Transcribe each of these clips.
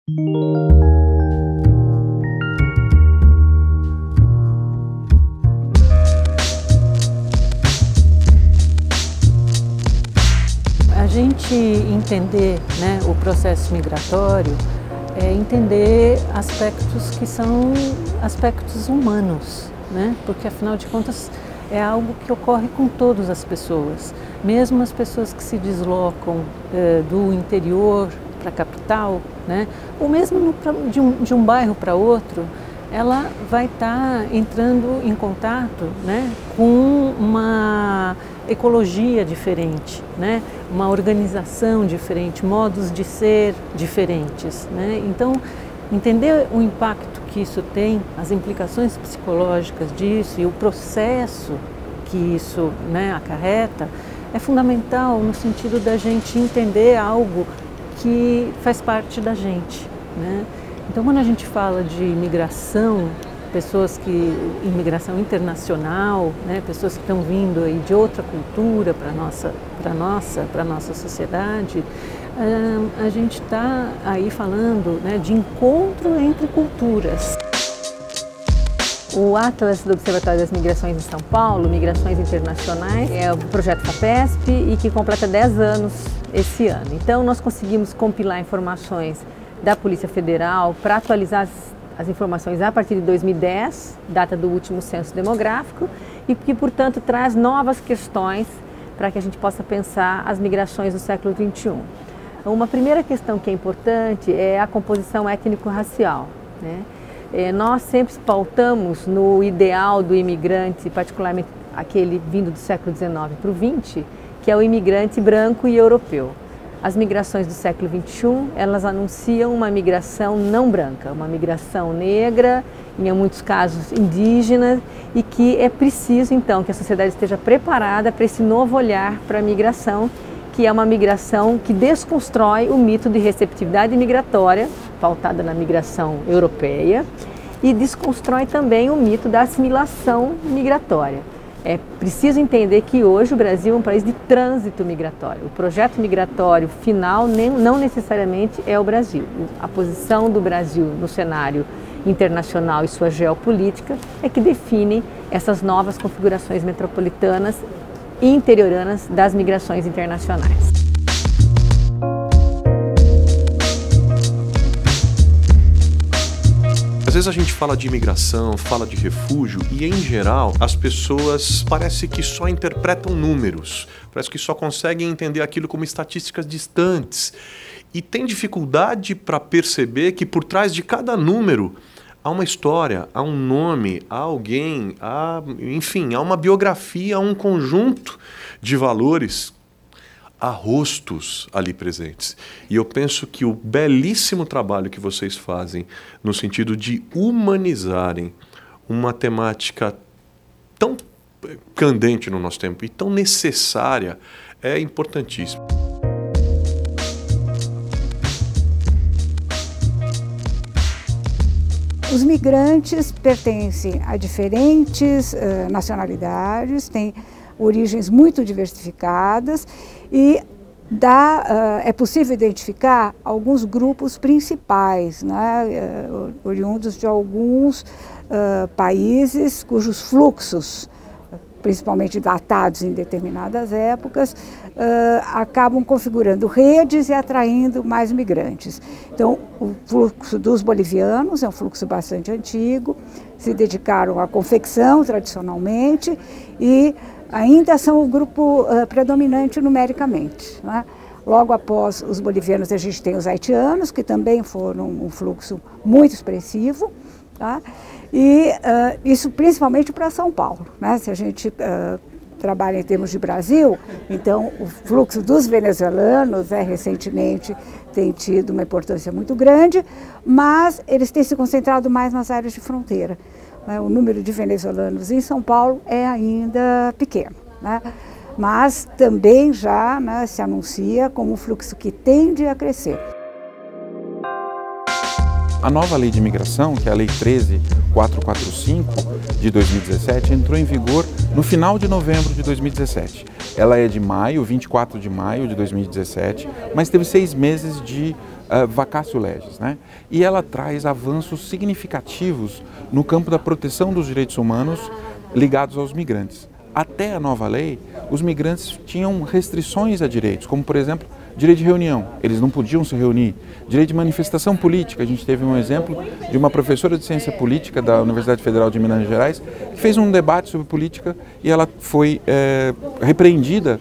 A gente entender, né, o processo migratório é entender aspectos que são aspectos humanos, né? Porque afinal de contas é algo que ocorre com todas as pessoas, mesmo as pessoas que se deslocam do interior para a capital, né? Ou mesmo de um bairro para outro, ela vai estar entrando em contato, né, com uma ecologia diferente, né, uma organização diferente, modos de ser diferentes, né? Então, entender o impacto que isso tem, as implicações psicológicas disso e o processo que isso, né, acarreta, é fundamental no sentido da gente entender algo que faz parte da gente, né? Então, quando a gente fala de imigração, imigração internacional, né, pessoas que estão vindo aí de outra cultura para nossa sociedade, a gente está aí falando, né, de encontro entre culturas. O Atlas do Observatório das Migrações em São Paulo, Migrações Internacionais, é o projeto FAPESP e que completa 10 anos esse ano. Então, nós conseguimos compilar informações da Polícia Federal para atualizar as informações a partir de 2010, data do último censo demográfico, e que, portanto, traz novas questões para que a gente possa pensar as migrações do século XXI. Uma primeira questão que é importante é a composição étnico-racial, né? Nós sempre pautamos no ideal do imigrante, particularmente aquele vindo do século XIX para o XX, que é o imigrante branco e europeu. As migrações do século XXI, elas anunciam uma migração não branca, uma migração negra, em muitos casos indígena, e que é preciso, então, que a sociedade esteja preparada para esse novo olhar para a migração, que é uma migração que desconstrói o mito de receptividade migratória, pautada na migração europeia, e desconstrói também o mito da assimilação migratória. É preciso entender que hoje o Brasil é um país de trânsito migratório. O projeto migratório final não necessariamente é o Brasil. A posição do Brasil no cenário internacional e sua geopolítica é que define essas novas configurações metropolitanas e interioranas das migrações internacionais. Às vezes a gente fala de imigração, fala de refúgio e, em geral, as pessoas parece que só interpretam números, parece que só conseguem entender aquilo como estatísticas distantes e tem dificuldade para perceber que por trás de cada número há uma história, há um nome, há alguém, enfim, há uma biografia, há um conjunto de valores, há rostos ali presentes. E eu penso que o belíssimo trabalho que vocês fazem no sentido de humanizarem uma temática tão candente no nosso tempo e tão necessária é importantíssimo. Os migrantes pertencem a diferentes nacionalidades, têm origens muito diversificadas e é possível identificar alguns grupos principais, né, oriundos de alguns países cujos fluxos, principalmente datados em determinadas épocas, acabam configurando redes e atraindo mais migrantes. Então, o fluxo dos bolivianos é um fluxo bastante antigo, se dedicaram à confecção tradicionalmente e ainda são o grupo predominante numericamente, né? Logo após os bolivianos, a gente tem os haitianos, que também foram um fluxo muito expressivo, tá? E isso principalmente para São Paulo, né? Se a gente trabalha em termos de Brasil, então o fluxo dos venezuelanos recentemente tem tido uma importância muito grande, mas eles têm se concentrado mais nas áreas de fronteira. O número de venezuelanos em São Paulo é ainda pequeno, né? Mas também já, né, se anuncia como um fluxo que tende a crescer. A nova lei de imigração, que é a Lei 13.445 de 2017, entrou em vigor no final de novembro de 2017. Ela é de maio, 24 de maio de 2017, mas teve 6 meses de vacatio legis, né? E ela traz avanços significativos no campo da proteção dos direitos humanos ligados aos migrantes. Até a nova lei, os migrantes tinham restrições a direitos, como por exemplo, direito de reunião, eles não podiam se reunir. Direito de manifestação política, a gente teve um exemplo de uma professora de ciência política da Universidade Federal de Minas Gerais, que fez um debate sobre política e ela foi repreendida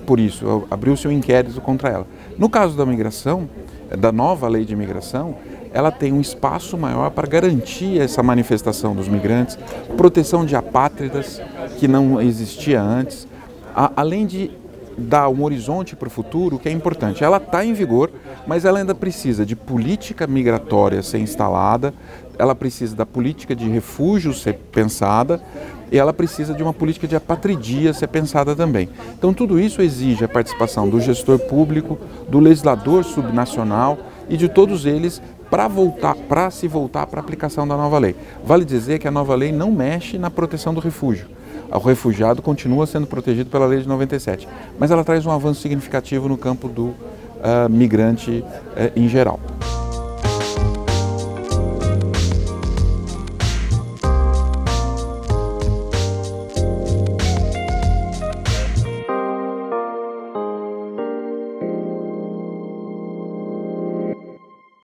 por isso, abriu-se um inquérito contra ela. No caso da migração, da nova lei de imigração, ela tem um espaço maior para garantir essa manifestação dos migrantes, proteção de apátridas, que não existia antes, além de dar um horizonte para o futuro, que é importante. Ela está em vigor, mas ela ainda precisa de política migratória ser instalada, ela precisa da política de refúgio ser pensada e ela precisa de uma política de apatridia ser pensada também. Então tudo isso exige a participação do gestor público, do legislador subnacional e de todos eles para se voltar para a aplicação da nova lei. Vale dizer que a nova lei não mexe na proteção do refúgio. O refugiado continua sendo protegido pela lei de 97, mas ela traz um avanço significativo no campo do migrante em geral.